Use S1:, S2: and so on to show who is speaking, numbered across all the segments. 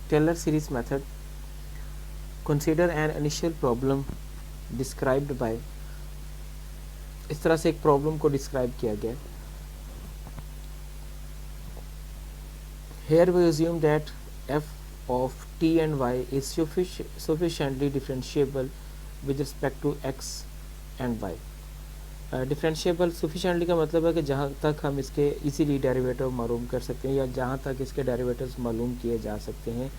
S1: Taylor series method, consider an initial problem described by, इस तरह से एक प्रॉब्लम को डिस्क्राइब किया गया है। Here we assume that f of t and y is sufficiently differentiable with respect to x and y। Differentiable sufficiently का मतलब है कि जहाँ तक हम इसके इजीली डेरिवेटिव मालूम कर सकते हैं या जहाँ तक इसके डेरिवेटिव्स मालूम किए जा सकते हैं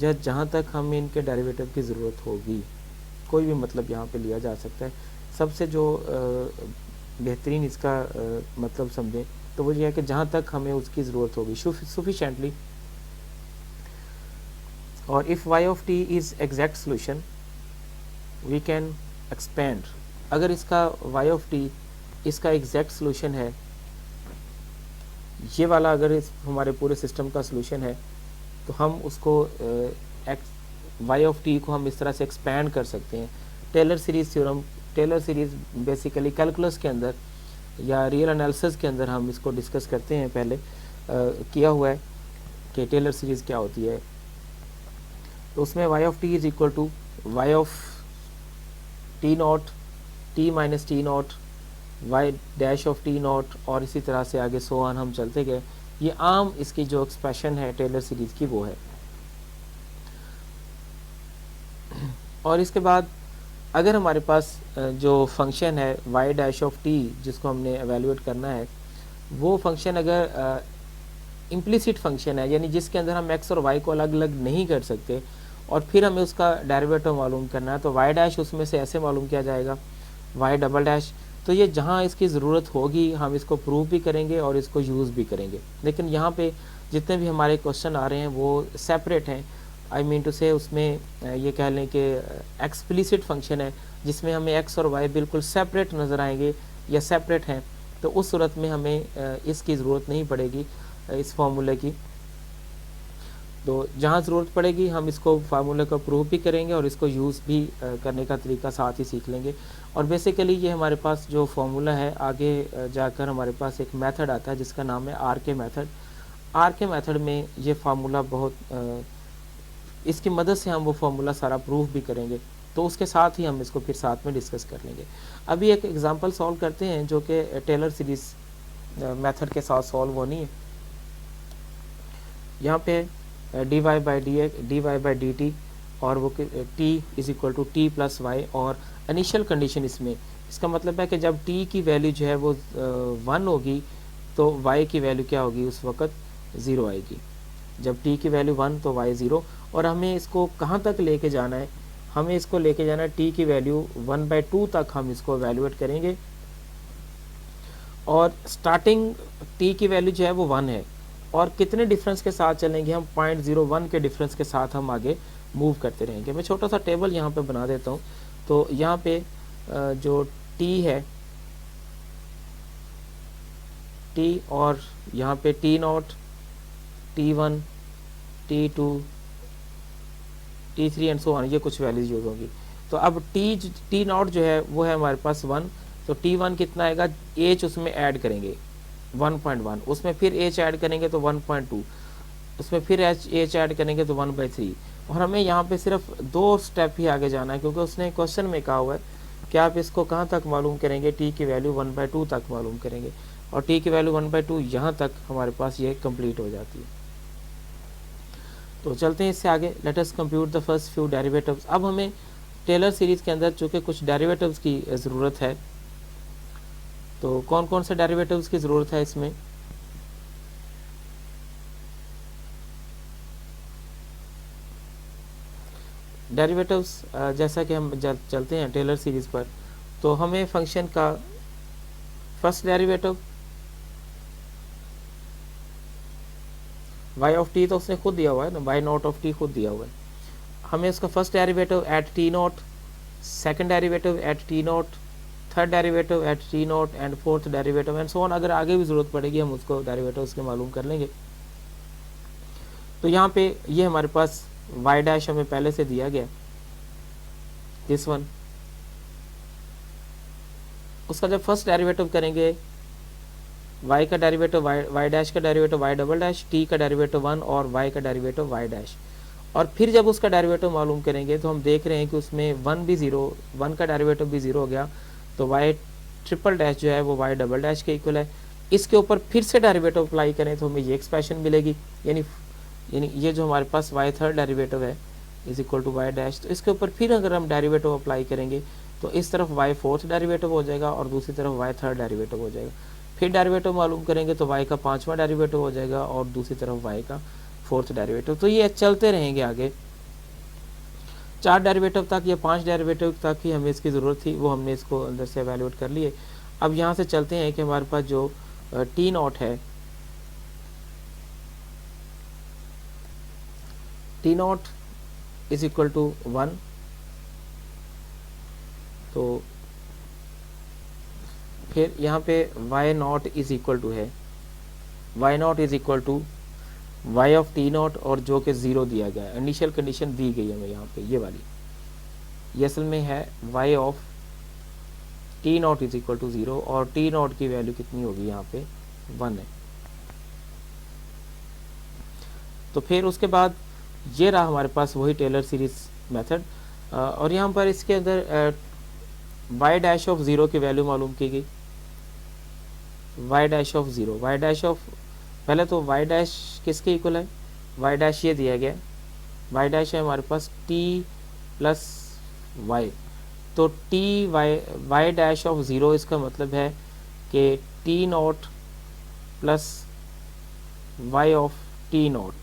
S1: या जहाँ तक हमें इनके डेरिवेटिव की ज़रूरत होगी, कोई भी मतलब यहाँ पे लिया जा सकता है। सबसे जो बेहतरीन इसका मतलब समझें तो वो ये है कि जहाँ तक हमें उसकी ज़रूरत होगी सफिशेंटली। और if y of t is exact solution we can expand, अगर इसका y ऑफ t इसका एग्जैक्ट सोल्यूशन है, ये वाला अगर इस हमारे पूरे सिस्टम का सोल्यूशन है तो हम उसको y ऑफ t को हम इस तरह से एक्सपैंड कर सकते हैं। Taylor series theorem, Taylor series basically calculus के अंदर या रियल एनालिसिस के अंदर हम इसको डिस्कस करते हैं, पहले किया हुआ है कि टेलर सीरीज़ क्या होती है। तो उसमें y of t is equal to y of t naught, t minus t naught, y dash of t naught, और इसी तरह से आगे सो ऑन हम चलते गए। ये आम इसकी जो एक्सप्रेशन है टेलर सीरीज़ की वो है। और इसके बाद अगर हमारे पास जो फंक्शन है y डैश ऑफ t जिसको हमने एवेल्यूएट करना है, वो फंक्शन अगर इम्प्लिसिट फंक्शन है, यानी जिसके अंदर हम x और y को अलग अलग नहीं कर सकते और फिर हमें उसका डेरिवेटिव मालूम करना है, तो y डैश उसमें से ऐसे मालूम किया जाएगा y डबल डैश। तो ये जहाँ इसकी ज़रूरत होगी हम इसको प्रूव भी करेंगे और इसको यूज़ भी करेंगे। लेकिन यहाँ पे जितने भी हमारे क्वेश्चन आ रहे हैं वो सेपरेट हैं। आई मीन टू से उसमें ये कह लें कि एक्सप्लिसिट फंक्शन है जिसमें हमें x और y बिल्कुल सेपरेट नज़र आएंगे या सेपरेट हैं, तो उस सूरत में हमें इसकी ज़रूरत नहीं पड़ेगी इस फार्मूले की। तो जहाँ ज़रूरत पड़ेगी हम इसको फार्मूले को प्रूव भी करेंगे और इसको यूज़ भी करने का तरीका साथ ही सीख लेंगे। और बेसिकली ये हमारे पास जो फार्मूला है, आगे जाकर हमारे पास एक मेथड आता है जिसका नाम है आर के मेथड। आर के मेथड में ये फार्मूला बहुत इसकी मदद से हम वो फार्मूला सारा प्रूफ भी करेंगे, तो उसके साथ ही हम इसको फिर साथ में डिस्कस कर लेंगे। अभी एक एग्जांपल सॉल्व करते हैं जो कि टेलर सीरीज़ मेथड के साथ सॉल्व होनी है। यहाँ पे dy बाई डी टी और वो t is equal to t plus y, और इनिशियल कंडीशन इसमें इसका मतलब है कि जब t की वैल्यू जो है वो 1 होगी तो y की वैल्यू क्या होगी, उस वक़्त 0 आएगी। जब t की वैल्यू 1 तो y 0। और हमें इसको कहाँ तक लेके जाना है, हमें इसको लेके जाना है t की वैल्यू 1/2 तक हम इसको एवेल्यूएट करेंगे। और स्टार्टिंग t की वैल्यू जो है वो 1 है और कितने डिफरेंस के साथ चलेंगे हम, 0.01 के डिफरेंस के साथ हम आगे मूव करते रहेंगे। मैं छोटा सा टेबल यहाँ पे बना देता हूँ। तो यहाँ पे जो t है t, और यहाँ पे t not, t1, t2, t3 and so on, ये कुछ वैल्यूज यूज होगी। तो अब t नॉट जो है वो है हमारे पास 1, तो t1 कितना आएगा, h उसमें ऐड करेंगे 1.1, उसमें फिर h ऐड करेंगे तो 1.2, उसमें फिर h ऐड करेंगे तो 1/3। और हमें यहाँ पे सिर्फ 2 स्टेप ही आगे जाना है, क्योंकि उसने क्वेश्चन में कहा हुआ है कि आप इसको कहाँ तक मालूम करेंगे, t की वैल्यू 1/2 तक मालूम करेंगे, और t की वैल्यू 1/2 यहाँ तक हमारे पास ये कंप्लीट हो जाती है। तो चलते हैं इससे आगे। Let us compute the first few derivatives. अब हमें टेलर सीरीज़ के अंदर चूँकि कुछ डेरिवेटिव्स की ज़रूरत है, तो कौन कौन से डेरिवेटिव्स की ज़रूरत है इसमें, डेरिवेटिव्स जैसा कि हम चलते हैं टेलर सीरीज़ पर, तो हमें फंक्शन का first derivative y of t तो उसने खुद दिया हुआ है ना, y नॉट ऑफ t खुद दिया हुआ है। हमें उसका first derivative eight t not, second derivative eight t not, third derivative eight t not and fourth derivative and so on. अगर आगे भी ज़रूरत पड़ेगी हम उसको डेरिवेटिव उसके मालूम कर लेंगे। तो यहाँ पे ये हमारे पास y डैश हमें पहले से दिया गया, दिस वन। उसका जब फर्स्ट डेरिवेटिव करेंगे, y का डेरिवेटिव y डैश का derivative y double dash, t का डेरिवेटिव 1 और y का डेरिवेटिव y डैश। और फिर जब उसका डेरिवेटिव मालूम करेंगे तो हम देख रहे हैं कि उसमें 1 भी ज़ीरो, 1 का डेरिवेटिव भी ज़ीरो हो गया, तो वाई ट्रिपल डैश जो है वो वाई डबल डैश के इक्वल है। इसके ऊपर फिर से डेरिवेटिव अप्लाई करें तो हमें ये एक्सप्रेशन मिलेगी, यानी ये जो हमारे पास वाई थर्ड डेरिवेटिव है is equal to y dash, तो इसके ऊपर फिर अगर हम डेरिवेटिव अप्लाई करेंगे तो इस तरफ वाई फोर्थ डेरिवेटिव हो जाएगा और दूसरी तरफ वाई थर्ड डेरिवेटिव हो जाएगा। फिर डेरिवेटिव मालूम करेंगे तो वाई का पाँचवा डेरिवेटिव हो जाएगा और दूसरी तरफ वाई का फोर्थ डेरिवेटिव। तो ये चलते रहेंगे आगे 4 डेरिवेटिव तक या 5 डेरिवेटिव तक ही हमें इसकी ज़रूरत थी, वो हमने इसको अंदर से एवेल्यूएट कर लिए। अब यहाँ से चलते हैं कि हमारे पास जो टी नॉट है, T naught is equal to 1, तो फिर यहाँ पे Y naught is equal to है, Y naught is equal to Y of T naught, और जो कि 0 दिया गया है, इनिशियल कंडीशन दी गई है हमें यहाँ पे ये वाली, ये असल में है y of T naught is equal to 0 और टी नॉट की वैल्यू कितनी होगी यहाँ पे 1 है। तो फिर उसके बाद ये रहा हमारे पास वही टेलर सीरीज मेथड, और यहाँ पर इसके अंदर वाई डैश ऑफ 0 की वैल्यू मालूम की गई, y dash of 0, y dash of, पहले तो वाई डैश किसके इक्वल है, वाई डैश ये दिया गया, वाई डैश है हमारे पास टी प्लस वाई, तो टी वाई डैश ऑफ 0 इसका मतलब है कि t naught plus y of T naught,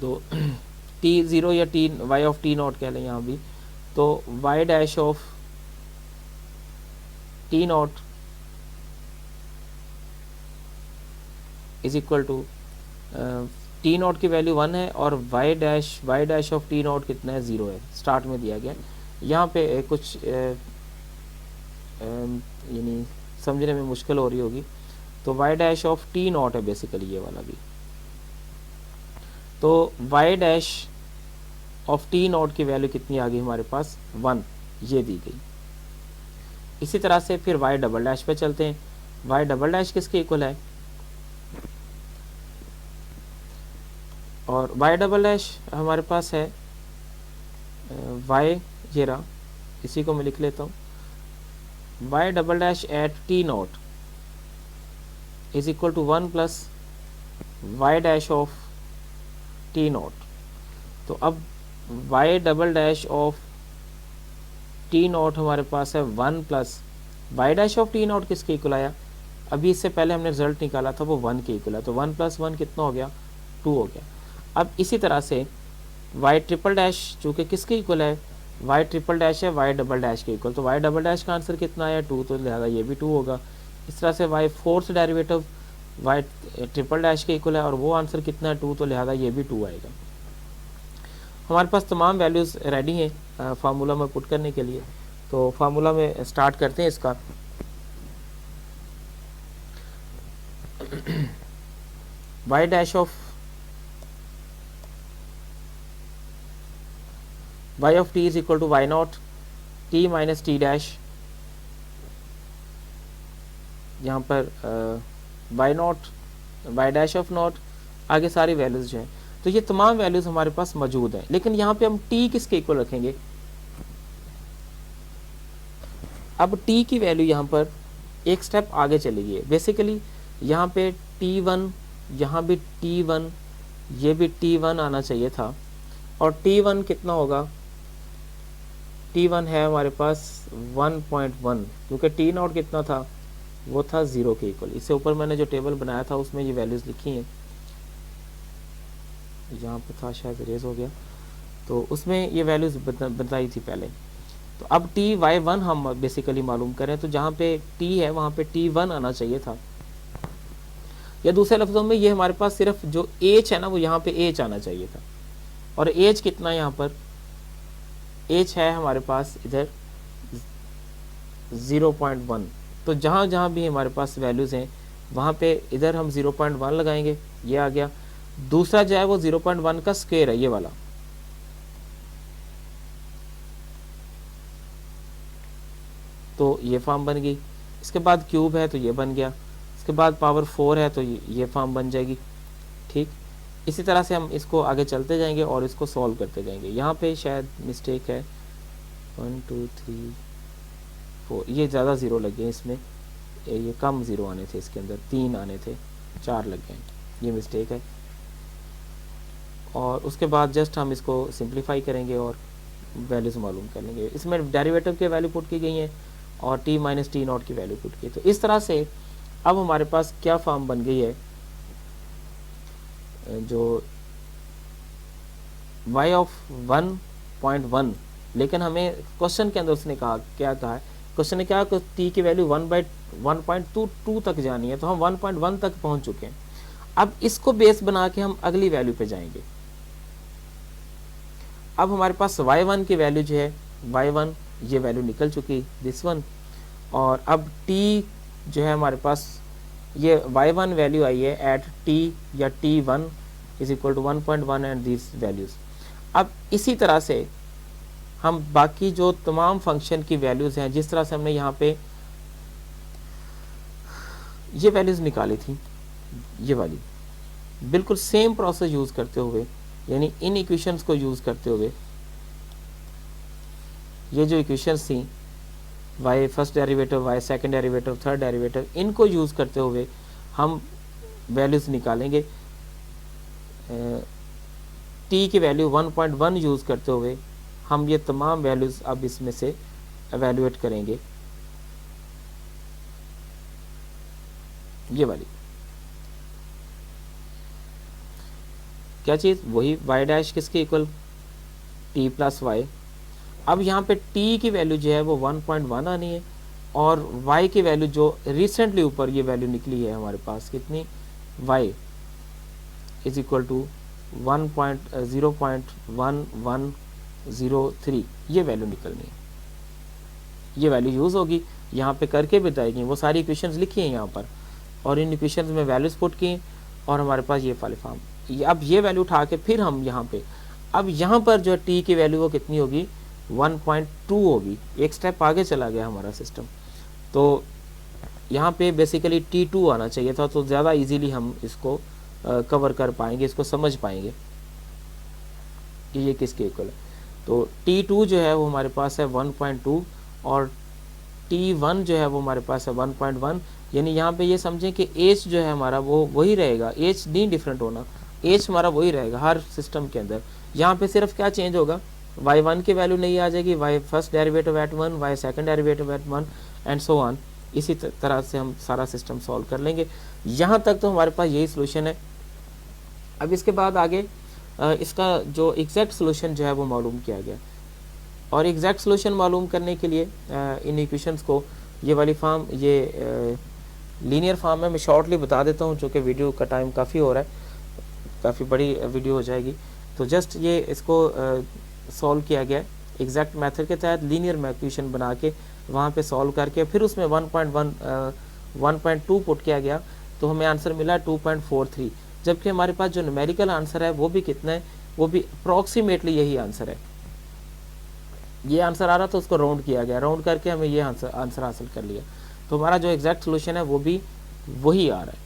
S1: तो टी 0 या t y of T naught कह लें यहाँ भी, तो y dash of T naught is equal to, T naught की वैल्यू 1 है और y dash of T naught कितना है 0 है, स्टार्ट में दिया गया। यहाँ पे कुछ यानी समझने में मुश्किल हो रही होगी, तो y dash of T naught है बेसिकली ये वाला भी, तो y dash of T naught की वैल्यू कितनी आ गई हमारे पास 1, ये दी गई। इसी तरह से फिर वाई डबल डैश पे चलते हैं, वाई डबल डैश किसके इक्वल है, और वाई डबल डैश हमारे पास है वाई, ये रहा, इसी को मैं लिख लेता हूँ, y double dash at t naught is equal to 1 plus y dash of T naught. तो अब y double dash of T naught हमारे पास है 1 plus y dash of T naught किसके इक्वल आया, अभी इससे पहले हमने रिजल्ट निकाला था वो 1 के इक्वल है, तो 1 प्लस 1 कितना हो गया 2 हो गया। अब इसी तरह से वाई ट्रिपल डैश चूँकि किसके इक्वल है, वाई ट्रिपल डैश है वाई डबल डैश के इक्वल, तो वाई डबल डैश का आंसर कितना आया 2, तो लिहाजा ये भी 2 होगा। इस तरह से y fourth derivative y triple dash के इक्वल है और वो आंसर कितना है 2, तो लिहाजा ये भी 2 आएगा। हमारे पास तमाम वैल्यूज़ रेडी हैं फार्मूला में पुट करने के लिए, तो फार्मूला में स्टार्ट करते हैं इसका। Y dash of y of t is equal to y naught t minus t dash, यहाँ पर y naught y dash of naught, आगे सारी वैल्यूज़ जो हैं, तो ये तमाम वैल्यूज़ हमारे पास मौजूद हैं, लेकिन यहाँ पे हम टी किसके इक्वल रखेंगे, अब टी की वैल्यू यहाँ पर एक स्टेप आगे चली गई है, बेसिकली यहाँ पे T1, यहाँ भी T1, ये भी T1 आना चाहिए था, और T1 कितना होगा, T1 है हमारे पास 1.1, क्योंकि टी नॉट कितना था वो था 0 के इक्वल। इससे ऊपर मैंने जो टेबल बनाया था उसमें ये वैल्यूज़ लिखी हैं, यहाँ पे था शायद रेज हो गया, तो उसमें ये वैल्यूज़ बताई थी पहले। तो अब Ty1 हम बेसिकली मालूम करें, तो जहाँ पे T है वहाँ पे T1 आना चाहिए था, या दूसरे लफ्ज़ों में ये हमारे पास सिर्फ जो H है ना वो यहाँ पे H आना चाहिए था, और H कितना है यहाँ पर, H है हमारे पास इधर 0.1, तो जहाँ जहाँ भी हमारे पास वैल्यूज़ हैं वहाँ पे इधर हम 0.1 लगाएंगे, ये आ गया। दूसरा जो है वो 0.1 का स्क्वायर है ये वाला, तो ये फॉर्म बन गई। इसके बाद क्यूब है तो ये बन गया, इसके बाद पावर 4 है तो ये फॉर्म बन जाएगी, ठीक। इसी तरह से हम इसको आगे चलते जाएंगे और इसको सॉल्व करते जाएंगे। यहाँ पे शायद मिस्टेक है, 1 2 3 4, ये ज़्यादा ज़ीरो लग गए इसमें, ये कम ज़ीरो आने थे इसके अंदर, 3 आने थे, 4 लग गए, ये मिस्टेक है। और उसके बाद जस्ट हम इसको सिंप्लीफाई करेंगे और वैल्यूज़ मालूम कर लेंगे। इसमें डेरिवेटिव की वैल्यू पुट की गई है और t माइनस टी नॉट की वैल्यू पुट की। तो इस तरह से अब हमारे पास क्या फॉर्म बन गई है, जो y ऑफ 1.1, लेकिन हमें क्वेश्चन के अंदर उसने कहा, क्या कहा है क्वेश्चन ने, क्या t की वैल्यू 1/1.22 तक जानी है, तो हम 1.1 तक पहुंच चुके हैं। अब इसको बेस बना के हम अगली वैल्यू पे जाएंगे। अब हमारे पास y1 की वैल्यू जो है, y1 ये वैल्यू निकल चुकी, दिस वन, और अब t जो है हमारे पास ये y1 वैल्यू आई है एट t या t1 is equal to 1.1 and this values. अब इसी तरह से हम बाकी जो तमाम फंक्शन की वैल्यूज हैं, जिस तरह से हमने यहाँ पे ये वैल्यूज निकाली थी, ये वाली बिल्कुल सेम प्रोसेस यूज करते हुए, यानी इन इक्वेशंस को यूज करते हुए, ये जो इक्वेशंस थी y first derivative, y second derivative, third derivative, इनको यूज करते हुए हम वैल्यूज निकालेंगे। t की वैल्यू 1.1 यूज करते हुए हम ये तमाम वैल्यूज अब इसमें से एवेल्युएट करेंगे। ये वाली क्या चीज, वही y डैश किसके इक्वल, t प्लस y। अब यहाँ पे t की वैल्यू जो है वो 1.1 आनी है और y की वैल्यू जो रिसेंटली ऊपर ये वैल्यू निकली है हमारे पास कितनी, y इज इक्वल टू 0.1103, ये वैल्यू निकलनी है। ये वैल्यू यूज होगी, यहाँ पे करके बताएगी, वो सारी इक्वेशंस लिखी हैं यहाँ पर और इन इक्वेशंस में वैल्यूज पुट की और हमारे पास ये वाले फॉर्म। अब ये वैल्यू उठा के फिर हम यहाँ पे, अब यहाँ पर जो t की वैल्यू वो कितनी होगी, 1.2 होगी, एक स्टेप आगे चला गया हमारा सिस्टम। तो यहाँ पे बेसिकली t2 आना चाहिए था, तो ज़्यादा इजीली हम इसको कवर कर पाएंगे, इसको समझ पाएंगे कि ये किसके इक्वल है। तो t2 जो है वो हमारे पास है 1.2 और t1 जो है वो हमारे पास है 1.1, यानी यहाँ पे ये समझें कि h जो है हमारा वो वही रहेगा, h नहीं डिफरेंट होना, h हमारा वही रहेगा हर सिस्टम के अंदर। यहाँ पे सिर्फ क्या चेंज होगा, y1 की वैल्यू नहीं आ जाएगी, y first derivative eight 1, y second derivative eight 1 and so on. इसी तरह से हम सारा सिस्टम सॉल्व कर लेंगे। यहाँ तक तो हमारे पास यही सोल्यूशन है। अब इसके बाद आगे इसका जो एग्जैक्ट सोल्यूशन जो है वो मालूम किया गया, और एग्जैक्ट सोल्यूशन मालूम करने के लिए इन इक्वेशंस को, ये वाली फॉर्म ये लीनियर फॉर्म है, मैं शॉर्टली बता देता हूँ चूँकि वीडियो का टाइम काफ़ी हो रहा है, काफ़ी बड़ी वीडियो हो जाएगी। तो जस्ट ये इसको सॉल्व किया गया एग्जैक्ट मेथड के तहत, लीनियर इक्वेशन बना के वहाँ पे सॉल्व करके फिर उसमें 1.2 पुट किया गया, तो हमें आंसर मिला 2.43, जबकि हमारे पास जो न्यूमेरिकल आंसर है वो भी कितना है, वो भी अप्रॉक्सीमेटली यही आंसर है। ये आंसर आ रहा था, उसको राउंड किया गया, राउंड करके हमें ये आंसर हासिल कर लिया। तो हमारा जो एग्जैक्ट सोल्यूशन है वो भी वही आ रहा है।